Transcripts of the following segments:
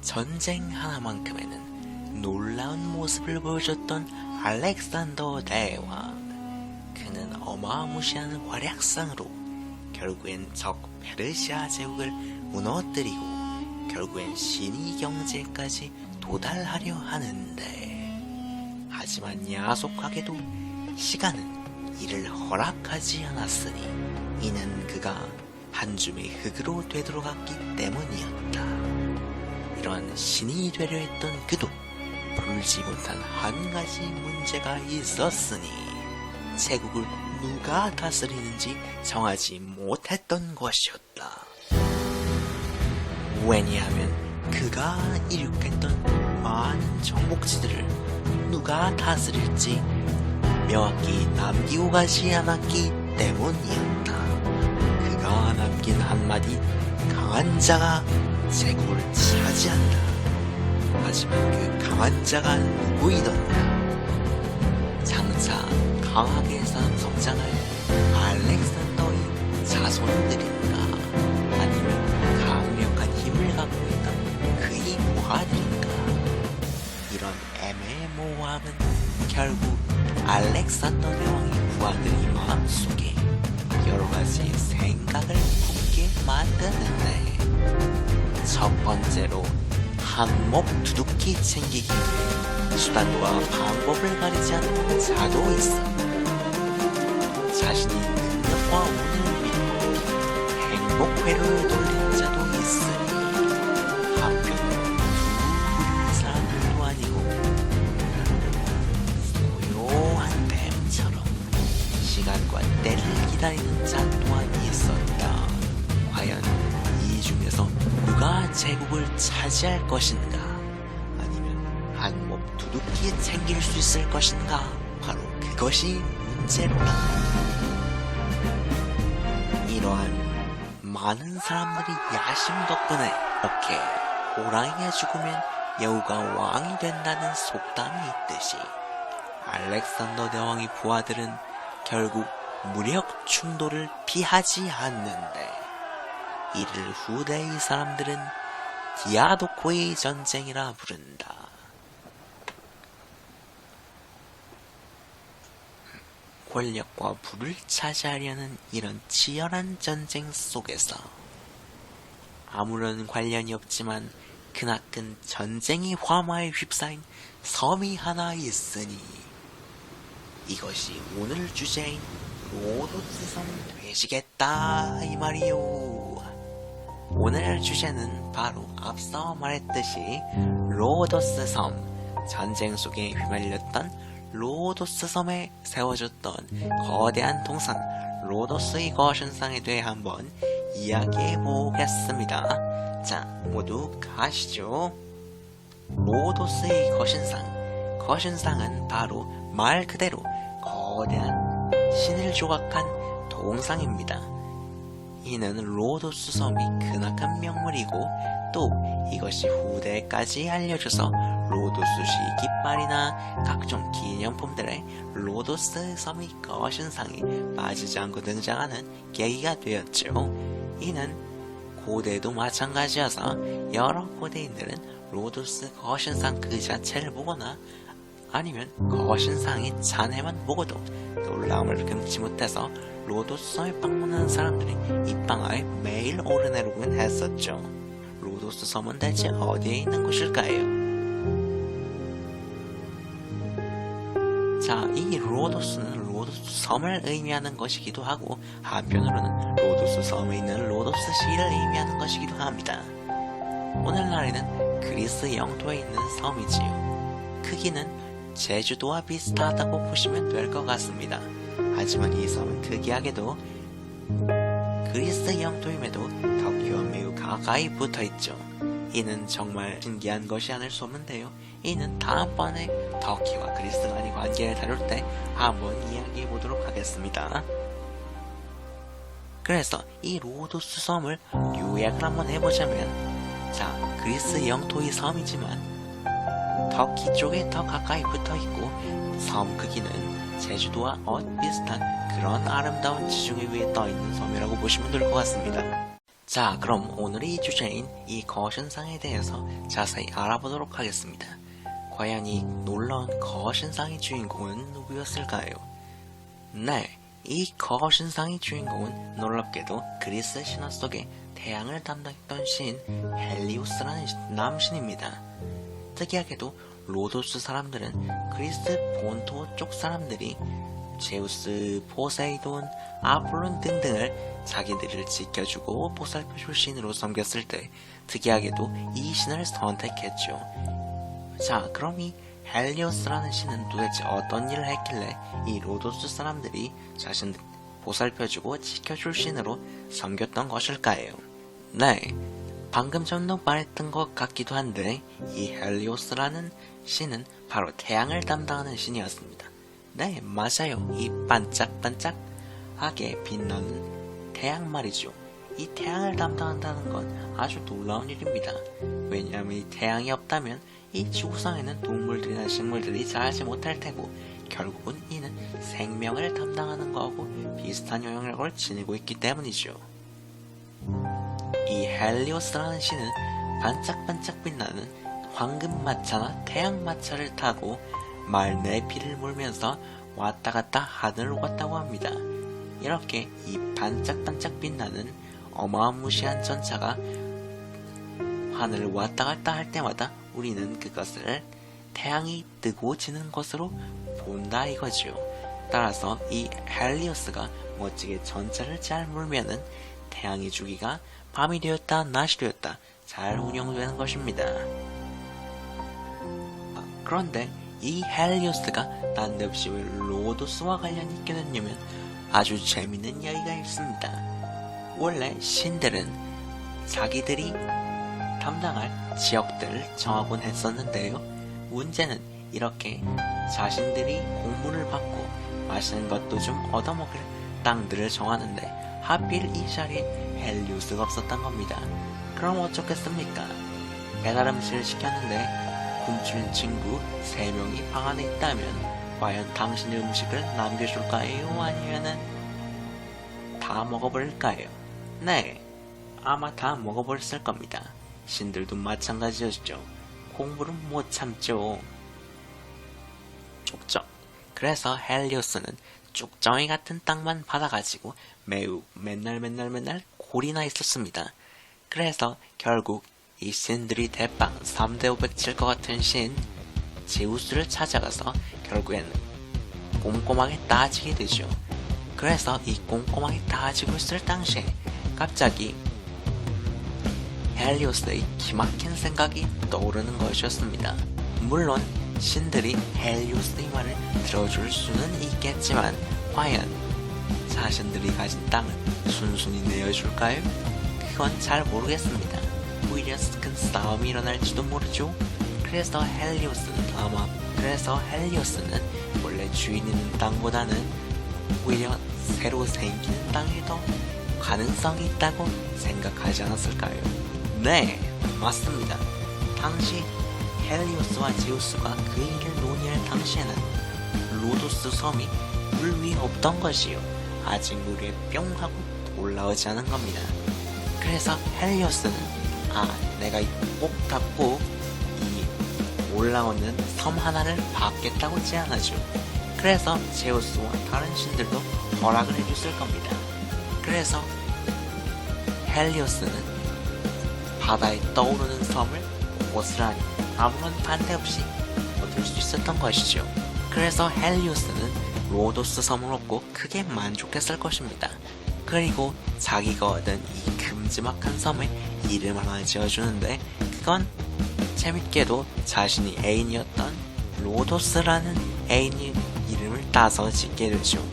전쟁 하나만큼에는 놀라운 모습을 보여줬던 알렉산더 대왕. 그는 어마무시한 활약상으로 결국엔 적 페르시아 제국을 무너뜨리고 결국엔 신이 경제까지 도달하려 하는데, 하지만 야속하게도 시간은 이를 허락하지 않았으니 이는 그가 한 줌의 흙으로 되돌아갔기 때문이었다. 이런 신이 되려 했던 그도 풀지 못한 한 가지 문제가 있었으니 제국을 누가 다스리는지 정하지 못했던 것이었다. 왜냐하면 그가 이룩했던 많은 정복지들을 누가 다스릴지 명확히 남기고 가지 않았기 때문이었다. 그가 남긴 한마디 "강한 자가 제국을 차지한다." 하지만 그 강한 자가 누구이던가? 장차 강하게 성장할 알렉산더의 자손들인가? 아니면 강력한 힘을 갖고 있던 그의 부하들인가? 이런 애매모호함은 결국 알렉산더 대왕의 부하들의 마음속에 여러가지 생각을 품게 만드는데, 첫 번째로 한몫 두둑히 챙기기 위해 수단과 방법을 가리지 않는 자도 있어. 자신이 능력과 운을 믿고 행복회로를 돌린 자도 있으니, 한편으로 두 사람들도 아니고 소요한 뱀처럼 시간과 때를 기다리는 자 또한 있었다. 과연 이 중에서 누가 제국을 차지할 것인가? 아니면 한몫 두둑히 챙길 수 있을 것인가? 바로 그것이 문제로다. 이러한 많은 사람들이 야심 덕분에 이렇게 호랑이가 죽으면 여우가 왕이 된다는 속담이 있듯이 알렉산더 대왕의 부하들은 결국 무력 충돌을 피하지 않는데, 이를 후대의 사람들은 디아도코의 전쟁이라 부른다. 권력과 부를 차지하려는 이런 치열한 전쟁 속에서 아무런 관련이 없지만 크나큰 전쟁의 화마에 휩싸인 섬이 하나 있으니 이것이 오늘 주제인 로도스 섬 되시겠다 이 말이요. 오늘 주제는 바로 앞서 말했듯이 로도스 섬, 전쟁 속에 휘말렸던 로도스 섬에 세워졌던 거대한 동상 로도스의 거신상에 대해 한번 이야기해 보겠습니다. 자, 모두 가시죠. 로도스의 거신상은 바로 말 그대로 거대한 신을 조각한 동상입니다. 이는 로도스 섬이 크나큰 명물이고, 또 이것이 후대까지 알려져서 로도스시 깃발이나 각종 기념품들의 로도스 섬의 거신상이 빠지지 않고 등장하는 계기가 되었죠. 이는 고대도 마찬가지여서 여러 고대인들은 로도스 거신상 그 자체를 보거나 아니면 거신상의 잔해만 보고도 놀라움을 금치 못해서 로도스 섬에 방문하는 사람들이 이 방아에 매일 오르내리곤 했었죠. 로도스 섬은 대체 어디에 있는 곳일까요? 자, 이 로도스는 로도스 섬을 의미하는 것이기도 하고, 한편으로는 로도스 섬에 있는 로도스 시를 의미하는 것이기도 합니다. 오늘날에는 그리스 영토에 있는 섬이지요. 크기는 제주도와 비슷하다고 보시면 될 것 같습니다. 하지만 이 섬은 특이하게도 그리스 영토임에도 터키와 매우 가까이 붙어있죠. 이는 정말 신기한 것이 아닐 수 없는데요. 이는 다음번에 터키와 그리스 간의 관계를 다룰 때 한번 이야기해 보도록 하겠습니다. 그래서 이 로도스 섬을 요약을 한번 해보자면, 자, 그리스 영토의 섬이지만 터키 쪽에 더 가까이 붙어있고, 섬 크기는 제주도와 비슷한 그런 아름다운 지중해 위에 떠있는 섬이라고 보시면 될 것 같습니다. 자, 그럼 오늘의 주제인 이 거신상에 대해서 자세히 알아보도록 하겠습니다. 과연 이 놀라운 거신상의 주인공은 누구였을까요? 네, 이 거신상의 주인공은 놀랍게도 그리스 신화 속에 태양을 담당했던 신 헬리오스라는 남신입니다. 특이하게도 로도스 사람들은 그리스 본토 쪽 사람들이 제우스, 포세이돈, 아폴론 등등을 자기들을 지켜주고 보살펴줄 신으로 섬겼을 때 특이하게도 이 신을 선택했죠. 자, 그럼 이 헬리오스라는 신은 도대체 어떤 일을 했길래 이 로도스 사람들이 자신들 보살펴주고 지켜줄 신으로 섬겼던 것일까요? 네, 방금 전도 말했던 것 같기도 한데 이 헬리오스라는 신은 바로 태양을 담당하는 신이었습니다. 네, 맞아요. 이 반짝반짝하게 빛나는 태양 말이죠. 이 태양을 담당한다는 건 아주 놀라운 일입니다. 왜냐하면 이 태양이 없다면 이 지구상에는 동물들이나 식물들이 자라지 못할 테고 결국은 이는 생명을 담당하는 거하고 비슷한 영향력을 지니고 있기 때문이죠. 이 헬리오스라는 신은 반짝반짝 빛나는 황금마차나 태양마차를 타고 말 4피를 몰면서 왔다 갔다 하늘을 갔다고 합니다. 이렇게 이 반짝반짝 빛나는 어마무시한 전차가 하늘을 왔다 갔다 할 때마다 우리는 그것을 태양이 뜨고 지는 것으로 본다 이거죠. 따라서 이 헬리오스가 멋지게 전차를 잘 몰면은 태양의 주기가 밤이 되었다 낮이 되었다 잘 운영되는 것입니다. 그런데 이 헬리오스가 난데없이 왜 로도스와 관련이 있게 됐냐면 아주 재밌는 이야기가 있습니다. 원래 신들은 자기들이 담당할 지역들을 정하곤 했었는데요. 문제는 이렇게 자신들이 공물을 받고 맛있는 것도 좀 얻어먹을 땅들을 정하는데 하필 이 자리에 헬리오스가 없었던 겁니다. 그럼 어쩌겠습니까? 배달 음식을 시켰는데 굶주린 친구 3명이 방 안에 있다면 과연 당신의 음식을 남겨줄까요? 아니면은 다 먹어버릴까요? 네, 아마 다 먹어버렸을 겁니다. 신들도 마찬가지였죠. 공부는 못 참죠. 쪽정. 그래서 헬리오스는 쪽정이 같은 땅만 받아가지고 매우 맨날 골이나 있었습니다. 그래서 결국 이 신들이 대빵 3대500 칠 것 같은 신 제우스를 찾아가서 결국에는 꼼꼼하게 따지게 되죠. 그래서 이 꼼꼼하게 따지고 있을 당시에 갑자기 헬리오스의 기막힌 생각이 떠오르는 것이었습니다. 물론 신들이 헬리오스의 말을 들어줄 수는 있겠지만 과연 자신들이 가진 땅을 순순히 내어줄까요? 그건 잘 모르겠습니다. 오히려 큰 싸움이 일어날지도 모르죠. 그래서 헬리오스는 원래 주인 있는 땅보다는 오히려 새로 생기는 땅이 더 가능성이 있다고 생각하지 않았을까요? 네, 맞습니다. 당시 헬리오스와 제우스가 그 일을 논의할 당시에는 로도스 섬이 물 위에 없던 것이요. 아직 물 위에 뿅 하고 올라오지 않은 겁니다. 그래서 헬리오스는 내가 꼭 닫고 이 올라오는 섬 하나를 받겠다고 제안하죠. 그래서 제우스와 다른 신들도 허락을 해줬을 겁니다. 그래서 헬리오스는 바다에 떠오르는 섬을 고스란히 아무런 반대 없이 얻을 수 있었던 것이죠. 그래서 헬리오스는 로도스 섬을 얻고 크게 만족했을 것입니다. 그리고 자기가 얻은 이 큼지막한 섬에 이름 하나 지어주는데 그건 재밌게도 자신이 애인이었던 로도스라는 애인의 이름을 따서 짓게 되죠.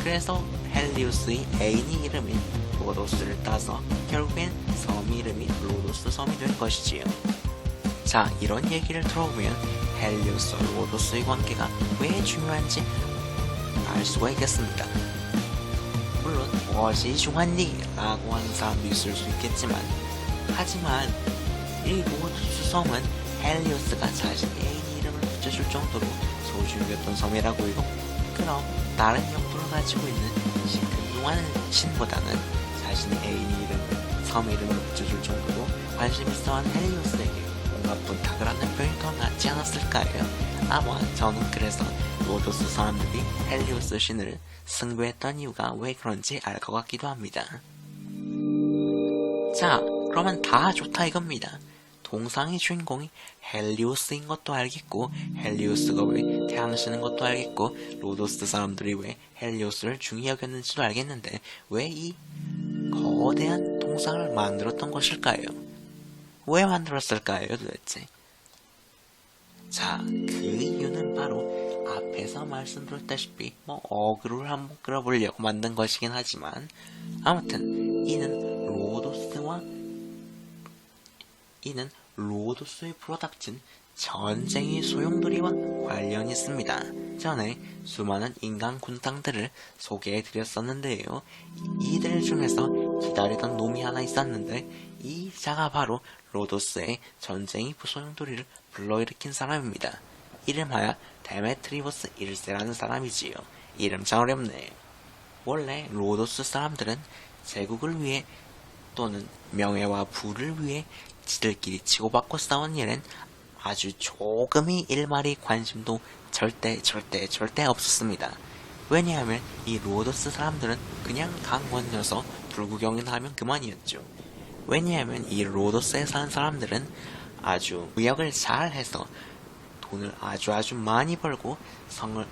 그래서 헬리오스의 애인의 이름인 로도스를 따서 결국엔 섬 이름이 로도스 섬이 된 것이지요. 자, 이런 얘기를 들어보면 헬리오스와 로도스의 관계가 왜 중요한지 알 수가 있겠습니다. 물론 무엇이 중요하니? 라고 하는 사람도 있을 수 있겠지만 하지만 이 로도스 섬은 헬리오스가 자신의 애인의 이름을 붙여줄 정도로 소중히 여겼던 섬이라고 해도 그럼 다른 용도를 가지고 있는 큰 용하는 신보다는 자신의 애인의 이름을 섬의 이름을 붙여줄 정도로 관심 있어하는 헬리오스에게 뭔가 부탁을 하는 표현이 더 낫지 않았을까요? 아마 저는 그래서 로도스 사람들이 헬리오스 신을 숭배했던 이유가 왜 그런지 알 것 같기도 합니다. 자, 그러면 다 좋다 이겁니다. 동상의 주인공이 헬리오스인 것도 알겠고, 헬리오스가 왜 태양신인 것도 알겠고, 로도스 사람들이 왜 헬리오스를 중히 여겼는지도 알겠는데 왜 이 거대한 동상을 만들었던 것일까요? 왜 만들었을까요 도대체? 자, 그 이유는 바로 앞에서 말씀드렸다시피 어그로를 한번 끌어보려고 만든 것이긴 하지만, 아무튼 이는 로도스에 불어닥친 전쟁의 소용돌이와 관련이 있습니다. 전에 수많은 인간 군당들을 소개해드렸었는데요. 이들 중에서 기다리던 놈이 하나 있었는데, 이 자가 바로 로도스의 전쟁의 소용돌이를 불러일으킨 사람입니다. 이름하여 데메트리우스 1세라는 사람이지요. 이름 참 어렵네요. 원래 로도스 사람들은 제국을 위해 또는 명예와 부를 위해 지들끼리 치고받고 싸운 일엔 아주 조금의 일말의 관심도 절대 없었습니다. 왜냐하면 이 로도스 사람들은 그냥 강 건너서 불구경이나 하면 그만이었죠. 왜냐하면 이 로도스에 사는 사람들은 아주 무역을 잘해서 돈을 아주 많이 벌고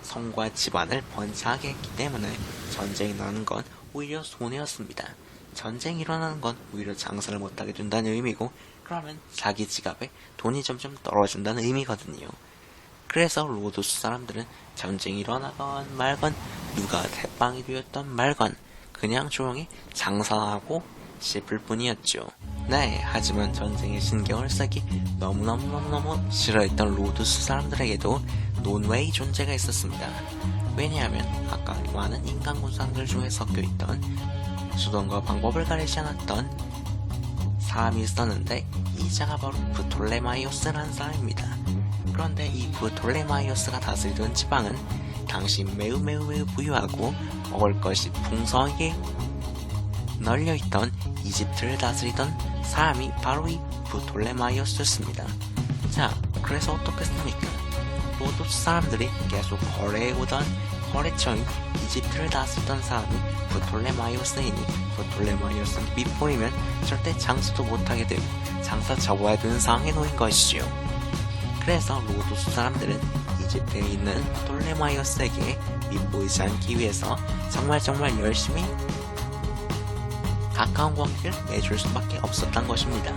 성과 집안을 번창하게 했기 때문에 전쟁이 나는 건 오히려 손해였습니다. 전쟁이 일어나는 건 오히려 장사를 못하게 된다는 의미고, 그러면 자기 지갑에 돈이 점점 떨어진다는 의미거든요. 그래서 로도스 사람들은 전쟁이 일어나건 말건, 누가 대빵이 되었던 말건 그냥 조용히 장사하고 씹을 뿐이었죠. 네, 하지만 전쟁에 신경을 쓰기 너무너무 싫어했던 로도스 사람들에게도 논외의 존재가 있었습니다. 왜냐하면 아까 많은 인간 군상들 중에 섞여있던 수단과 방법을 가리지 않았던 사람이 있었는데, 이 자가 바로 프톨레마이오스라는 사람입니다. 그런데 이 프톨레마이오스가 다스리던 지방은 당시 매우 부유하고 먹을 것이 풍성하게 널려있던 이집트를 다스리던 사람이 바로 이 프톨레마이오스였습니다. 자, 그래서 어떻겠습니까? 로도스 사람들이 계속 거래해오던 거래처인 이집트를 다스리던 사람이 프톨레마이오스이니, 프톨레마이오스는 밑보이면 절대 장사도 못하게 되고 장사 접어야 되는 상황에 놓인 것이지요. 그래서 로도스 사람들은 이집트에 있는 프톨레마이오스에게 밑보이지 않기 위해서 정말 열심히 가까운 관계를 맺을 수밖에 없었던 것입니다.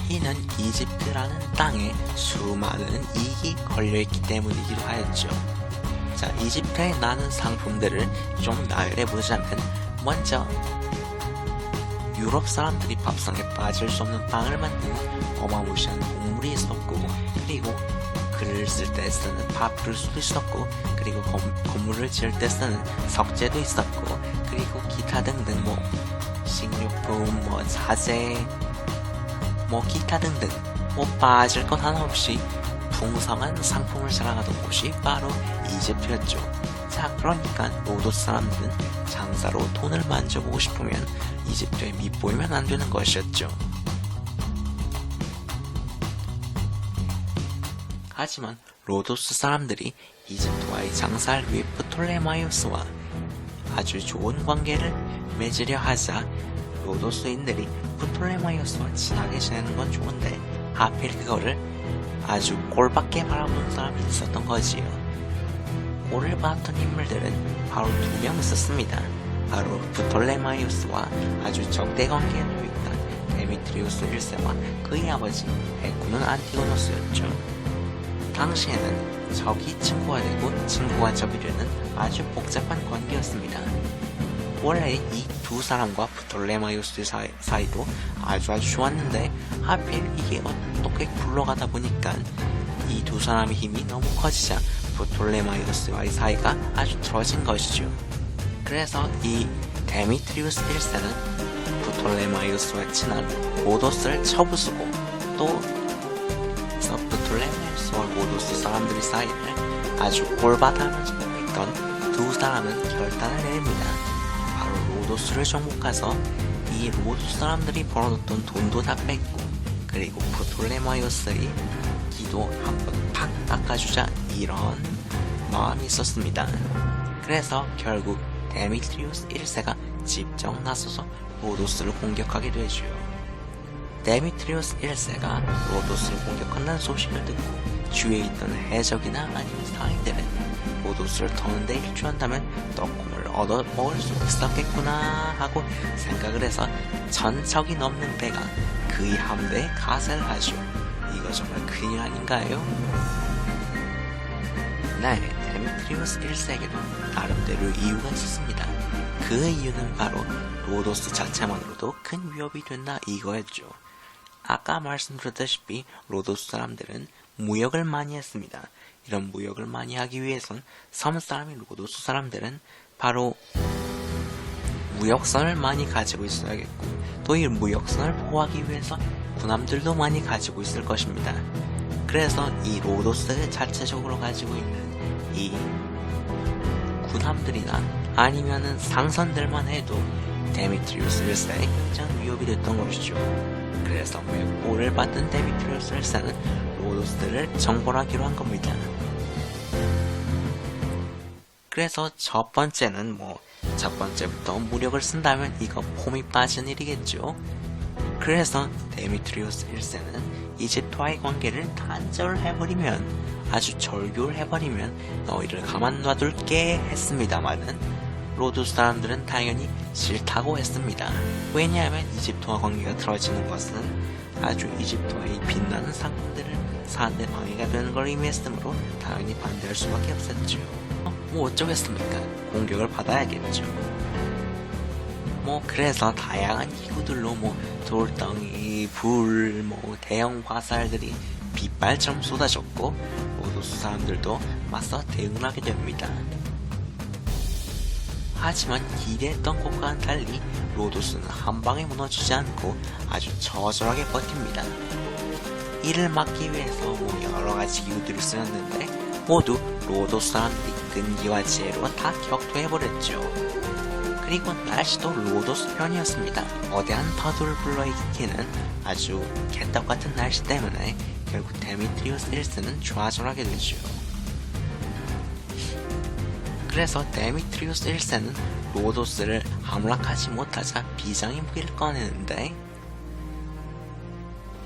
이는 이집트라는 땅에 수많은 이익이 걸려있기 때문이기도 하였죠. 자, 이집트에 나는 상품들을 좀 나열해보자면, 먼저 유럽 사람들이 밥상에 빠질 수 없는 빵을 만드는 어마무시한 곡물이 있었고, 그리고 글을 쓸 때 쓰는 파피루스도 있었고, 그리고 건물을 지을 때 쓰는 석재도 있었고, 그리고 기타 등등 식료품, 자재, 기타 등등 빠질 것 하나 없이 풍성한 상품을 자랑하던 곳이 바로 이집트였죠. 자, 그러니까 로도스 사람들은 장사로 돈을 만져보고 싶으면 이집트에 밑보이면 안 되는 것이었죠. 하지만 로도스 사람들이 이집트와의 장사를 위해 프톨레마이오스와 아주 좋은 관계를 맺으려 하자, 로도스인들이 프톨레마이오스와 친하게 지내는 건 좋은데 하필 그거를 아주 꼴밖에 바라보는 사람이 있었던 거지요. 꼴을 봤던 인물들은 바로 2명 있었습니다. 바로 프톨레마이오스와 아주 적대 관계에 놓여 있던 데미트리우스 1세와 그의 아버지 에쿠는 안티고노스였죠. 당시에는 적이 친구가 되고 친구가 적이 되는 아주 복잡한 관계였습니다. 원래 이 두 사람과 프톨레마이오스 사이도 아주 좋았는데, 하필 이게 어떻게 굴러가다 보니까 이 두 사람의 힘이 너무 커지자 프톨레마이오스와의 사이가 아주 틀어진 것이죠. 그래서 이 데미트리우스 1세는 프톨레마이오스와 친한 로도스를 쳐부수고, 또 프톨레마이오스와 로도스 사람들의 사이를 아주 꼴받아하면서 보고 있던 두 사람은 결단을 내립니다. 바로 로도스를 정복해서 이 로도스 사람들이 벌어뒀던 돈도 다 뺐고, 그리고 프톨레마이오스의 기도 한번 팍 깎아주자 이런 마음이 있었습니다. 그래서 결국 데미트리우스 1세가 직접 나서서 로도스를 공격하게 되죠. 데미트리우스 1세가 로도스를 공격한다는 소식을 듣고 주위에 있던 해적이나 아니면 상인들은 로도스를 터는데 일조한다면 떡콩을 얻어 먹을 수 있었겠구나 하고 생각을 해서 1000척이 넘는 배가 그의 함대에 가세를 하죠. 이거 정말 큰일 아닌가요? 네, 데미트리우스 1세에게도 나름대로 이유가 있었습니다. 그 이유는 바로 로도스 자체만으로도 큰 위협이 된다 이거였죠. 아까 말씀드렸다시피 로도스 사람들은 무역을 많이 했습니다. 이런 무역을 많이 하기 위해선 섬 사람인 로도스 사람들은 바로 무역선을 많이 가지고 있어야겠고, 또 이 무역선을 보호하기 위해서 군함들도 많이 가지고 있을 것입니다. 그래서 이 로도스 자체적으로 가지고 있는 이 군함들이나 아니면은 상선들만 해도 데미트리우스 1세에 굉장히 위협이 됐던 것이죠. 그래서 맹보를 받은 데미트리우스 1세는 로도스들을 정벌하기로 한 겁니다. 그래서 첫 번째는 첫 번째부터 무력을 쓴다면 이거 폼이 빠진 일이겠죠. 그래서 데미트리우스 1세는 이집트와의 관계를 단절을 해버리면, 아주 절교를 해버리면 너희를 가만 놔둘게 했습니다만은 로도스 사람들은 당연히 싫다고 했습니다. 왜냐하면 이집트와 관계가 틀어지는 것은 아주 이집트와의 빛나는 상품들을 사는데 방해가 되는 걸 의미했으므로 당연히 반대할 수밖에 없었죠. 어쩌겠습니까? 공격을 받아야겠죠. 그래서 다양한 기구들로 돌덩이, 불, 대형 화살들이 빗발처럼 쏟아졌고 로도스 사람들도 맞서 대응을 하게 됩니다. 하지만 기대했던 것과는 달리 로도스는 한방에 무너지지 않고 아주 처절하게 버팁니다. 이를 막기 위해서 여러가지 기구들을 쓰였는데 모두 로도스 사람들이 끈기와 지혜로 다 격퇴해버렸죠. 그리고 날씨도 로도스 편이었습니다. 거대한 파도를 불러일으키는 아주 개떡같은 날씨 때문에 결국 데미트리우스 1세는 좌절하게 되죠. 그래서 데미트리우스 1세는 로도스를 함락하지 못하자 비장의 무기를 꺼내는데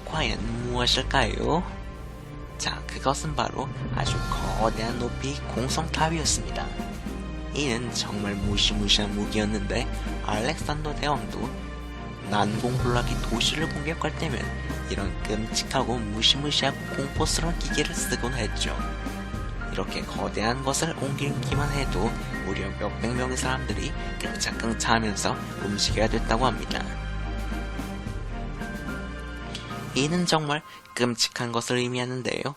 과연 무엇일까요? 자, 그것은 바로 아주 거대한 높이 공성탑이었습니다. 이는 정말 무시무시한 무기였는데 알렉산더 대왕도 난공불락의 도시를 공격할 때면 이런 끔찍하고 무시무시하고 공포스러운 기계를 쓰곤 했죠. 이렇게 거대한 것을 옮기기만 해도 무려 몇백 명의 사람들이 끙차끙차하면서 움직여야 됐다고 합니다. 이는 정말 끔찍한 것을 의미하는데요.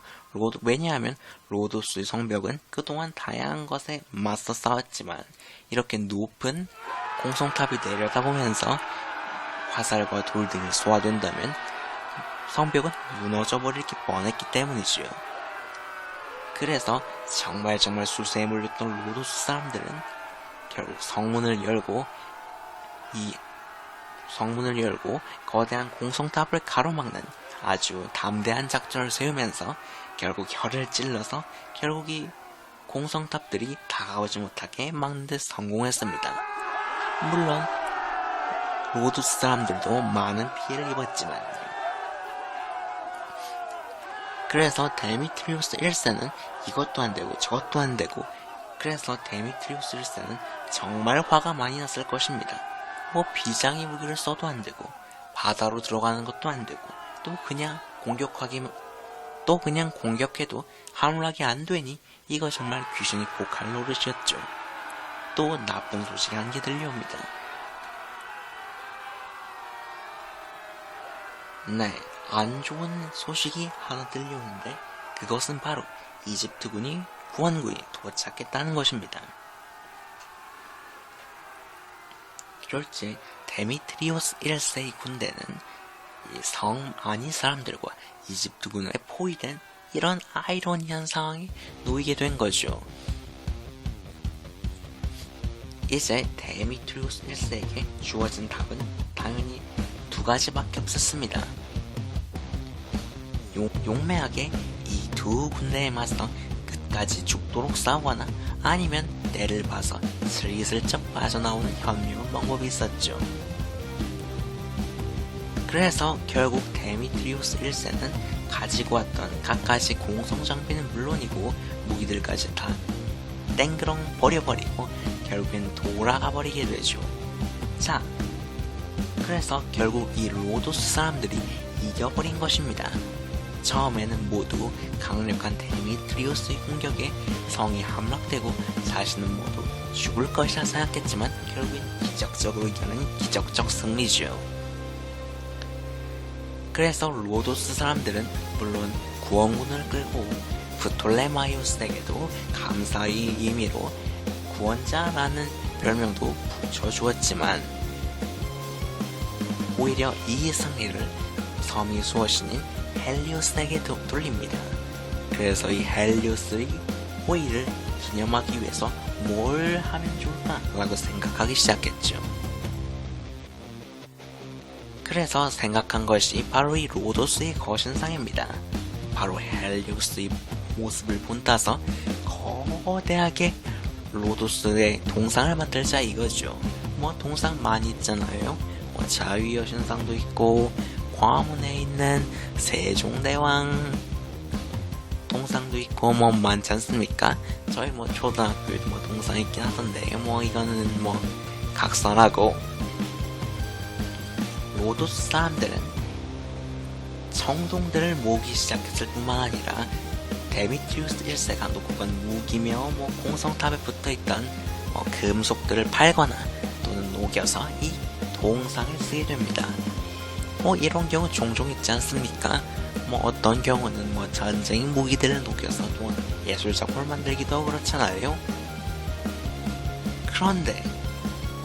왜냐하면 로도스의 성벽은 그동안 다양한 것에 맞서 싸웠지만 이렇게 높은 공성탑이 내려다보면서 화살과 돌 등이 소화된다면 성벽은 무너져버리기 뻔했기 때문이지요. 그래서 정말 수세에 몰렸던 로도스 사람들은 결국 성문을 열고 거대한 공성탑을 가로막는 아주 담대한 작전을 세우면서 결국 혀를 찔러서 결국 이 공성탑들이 다가오지 못하게 막는 데 성공했습니다. 물론 로도스 사람들도 많은 피해를 입었지만 그래서 데미트리우스 1세는 이것도 안되고 저것도 안되고 그래서 데미트리우스 1세는 정말 화가 많이 났을 것입니다. 비장의 무기를 써도 안되고 바다로 들어가는 것도 안되고 또 그냥 공격해도 함락이 안되니 이거 정말 귀신이 복할 노릇이었죠. 또 나쁜 소식이 한 개 들려옵니다. 네, 안 좋은 소식이 하나 들려오는데 그것은 바로 이집트군이 구원군이 도착했다는 것입니다. 그럴지 데미트리우스 1세의 군대는 이 성 안의 사람들과 이집트군에 포위된 이런 아이러니한 상황에 놓이게 된 거죠. 이제 데미트리우스 1세에게 주어진 답은 당연히 두 가지밖에 없었습니다. 용맹하게 이 두 군대에 맞서 끝까지 죽도록 싸우거나 아니면 때를 봐서 슬슬쩍 빠져나오는 현명한 방법이 있었죠. 그래서 결국 데미트리우스 1세는 가지고 왔던 갖가지 공성장비는 물론이고 무기들까지 다 땡그렁 버려버리고 결국엔 돌아가 버리게 되죠. 자, 그래서 결국 이 로도스 사람들이 이겨버린 것입니다. 처음에는 모두 강력한 데미트리우스의 공격에 성이 함락되고 자신은 모두 죽을 것이라 생각했지만 결국엔 기적적으로 이겨낸 기적적 승리죠. 그래서 로도스 사람들은 물론 구원군을 끌고 프톨레마이오스에게도 감사의 의미로 구원자라는 별명도 붙여주었지만 오히려 이 승리를 섬의 수호신인 헬리오스에게 돌립니다. 그래서 이 헬리오스의 호의를 기념하기 위해서 뭘 하면 좋을까 라고 생각하기 시작했죠. 그래서 생각한 것이 바로 이 로도스의 거신상입니다. 바로 헬리오스의 모습을 본따서 거대하게 로도스의 동상을 만들자 이거죠. 뭐 동상 많이 있잖아요. 뭐 자위 여신상도 있고 과문에 있는 세종대왕 동상도 있고 뭐 많지 않습니까? 저희 뭐 초등학교에도 뭐 동상 있긴 하던데 뭐 이거는 뭐 각설하고. 로도스 사람들은 청동들을 모으기 시작했을 뿐만 아니라 데미트리우스 1세가 놓고 간 무기며 뭐 공성탑에 붙어있던 금속들을 팔거나 또는 녹여서 이 동상을 쓰게 됩니다. 뭐 이런 경우 종종 있지 않습니까? 뭐 어떤 경우는 뭐 전쟁 무기들을 녹여서 또는 예술작품을 만들기도 하고 그렇잖아요. 그런데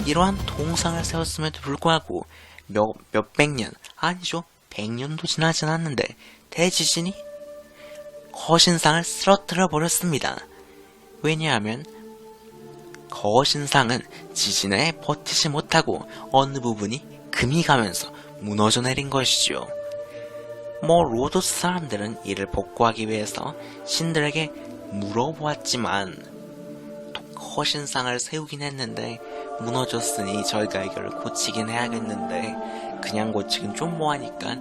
이러한 동상을 세웠음에도 불구하고 몇백 년, 아니죠 100년도 지나지 않았는데 대지진이 거신상을 쓰러뜨려 버렸습니다. 왜냐하면 거신상은 지진에 버티지 못하고 어느 부분이 금이 가면서 무너져 내린 것이죠. 뭐 로도스 사람들은 이를 복구하기 위해서 신들에게 물어보았지만 거신상을 세우긴 했는데 무너졌으니 저희가 이걸 고치긴 해야겠는데 그냥 고치긴 좀 뭐하니까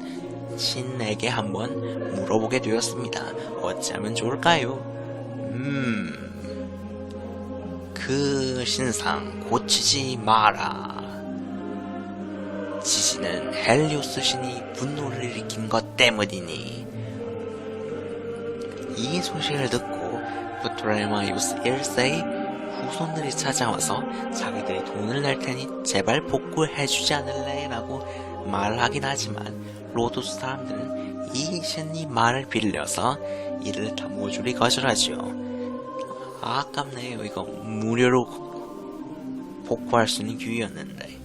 신에게 한번 물어보게 되었습니다. 어찌하면 좋을까요? 그 신상 고치지 마라. 지진은 헬리오스 신이 분노를 일으킨 것 때문이니. 이 소식을 듣고 프톨레마이오스 1세의 후손들이 찾아와서 자기들이 돈을 낼 테니 제발 복구해주지 않을래? 라고 말을 하긴 하지만 로도스 사람들은 이 신이 말을 빌려서 이를 다 모조리 거절하죠. 아깝네요. 이거 무료로 복구할 수 있는 기회였는데.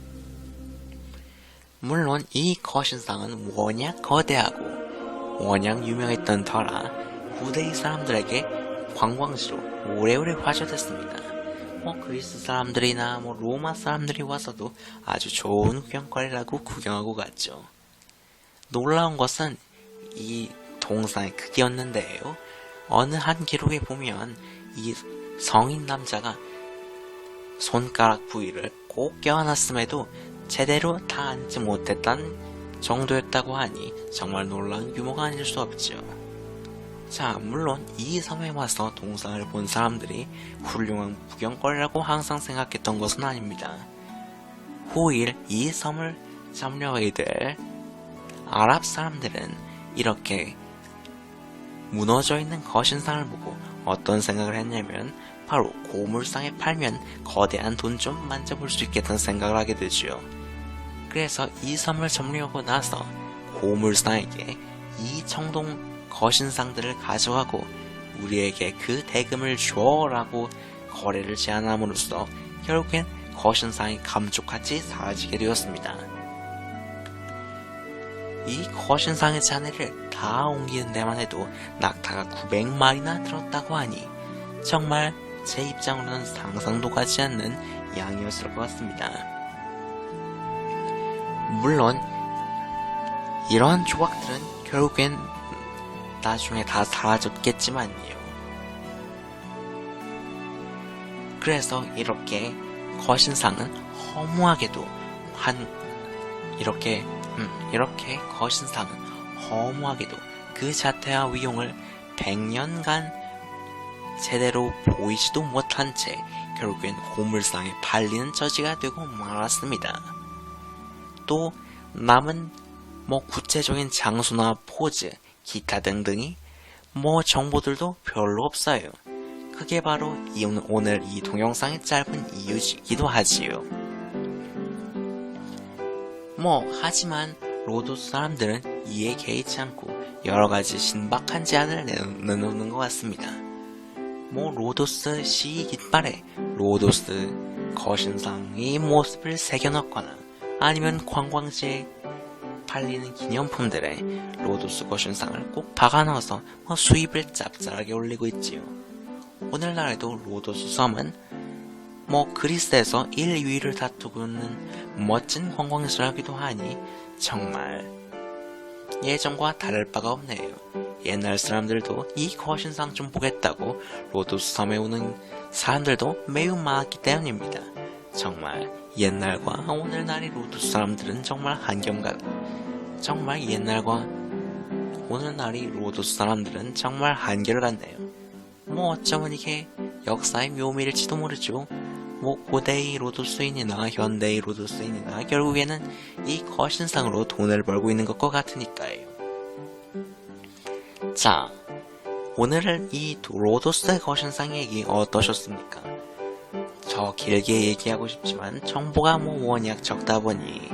물론 이 거신상은 워낙 거대하고 워낙 유명했던 터라 후대의 사람들에게 관광지로 오래오래 화제됐습니다. 뭐 그리스 사람들이나 뭐 로마 사람들이 와서도 아주 좋은 구경거리라고 구경하고 갔죠. 놀라운 것은 이 동상의 크기였는데요. 어느 한 기록에 보면 이 성인 남자가 손가락 부위를 꼭 껴안았음에도 제대로 다 앉지 못했던 정도였다고 하니 정말 놀라운 규모가 아닐 수 없죠. 자, 물론 이 섬에 와서 동상을 본 사람들이 훌륭한 구경거리라고 항상 생각했던 것은 아닙니다. 후일 이 섬을 점령하게 될 아랍 사람들은 이렇게 무너져 있는 거신상을 보고 어떤 생각을 했냐면 바로 고물상에 팔면 거대한 돈 좀 만져볼 수 있겠다는 생각을 하게 되죠. 그래서 이 섬을 점령하고 나서 고물상에게 이 청동 거신상들을 가져가고 우리에게 그 대금을 줘라고 거래를 제안함으로써 결국엔 거신상이 감쪽같이 사라지게 되었습니다. 이 거신상의 잔해를 다 옮기는 데만 해도 낙타가 900마리나 들었다고 하니 정말 제 입장으로는 상상도 가지 않는 양이었을 것 같습니다. 물론 이러한 조각들은 결국엔 나중에 다 사라졌겠지만요. 그래서 이렇게 거신상은 허무하게도 이렇게 거신상은 허무하게도 그 자태와 위용을 100년간 제대로 보이지도 못한 채 결국엔 고물상에 팔리는 처지가 되고 말았습니다. 또 남은 구체적인 장소나 포즈, 기타 등등이 정보들도 별로 없어요. 그게 바로 오늘 이 동영상의 짧은 이유이기도 하지요. 하지만 로도스 사람들은 이에 개의치 않고 여러가지 신박한 제안을 내놓는 것 같습니다. 로도스 시 깃발에 로도스 거신상의 모습을 새겨넣거나 아니면 관광지에 팔리는 기념품들에 로도스 거신상을 꼭 박아넣어서 수입을 짭짤하게 올리고 있지요. 오늘날에도 로도스 섬은 그리스에서 1, 2위를 다투고 있는 멋진 관광지라기도 하니 정말 예전과 다를 바가 없네요. 옛날 사람들도 이 거신상 좀 보겠다고 로도스 섬에 오는 사람들도 매우 많았기 때문입니다. 정말 옛날과 오늘날의 로도스 사람들은 정말 한결같. 정말 옛날과 오늘날의 로도스 사람들은 정말 한결같네요. 어쩌면 이게 역사의 묘미일지도 모르죠. 고대의 로도스인이나 현대의 로도스인이나 결국에는 이 거신상으로 돈을 벌고 있는 것과 같으니까요. 자, 오늘은 이 로도스 거신상 얘기 어떠셨습니까? 저 길게 얘기하고 싶지만 정보가 워낙 적다 보니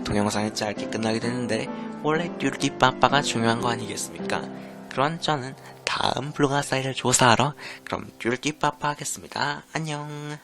동영상이 짧게 끝나게 되는데 원래 뀨띠빠빠가 중요한 거 아니겠습니까? 그럼 저는 다음 블로그 사이트를 조사하러 그럼 뀨띠빠빠 하겠습니다. 안녕.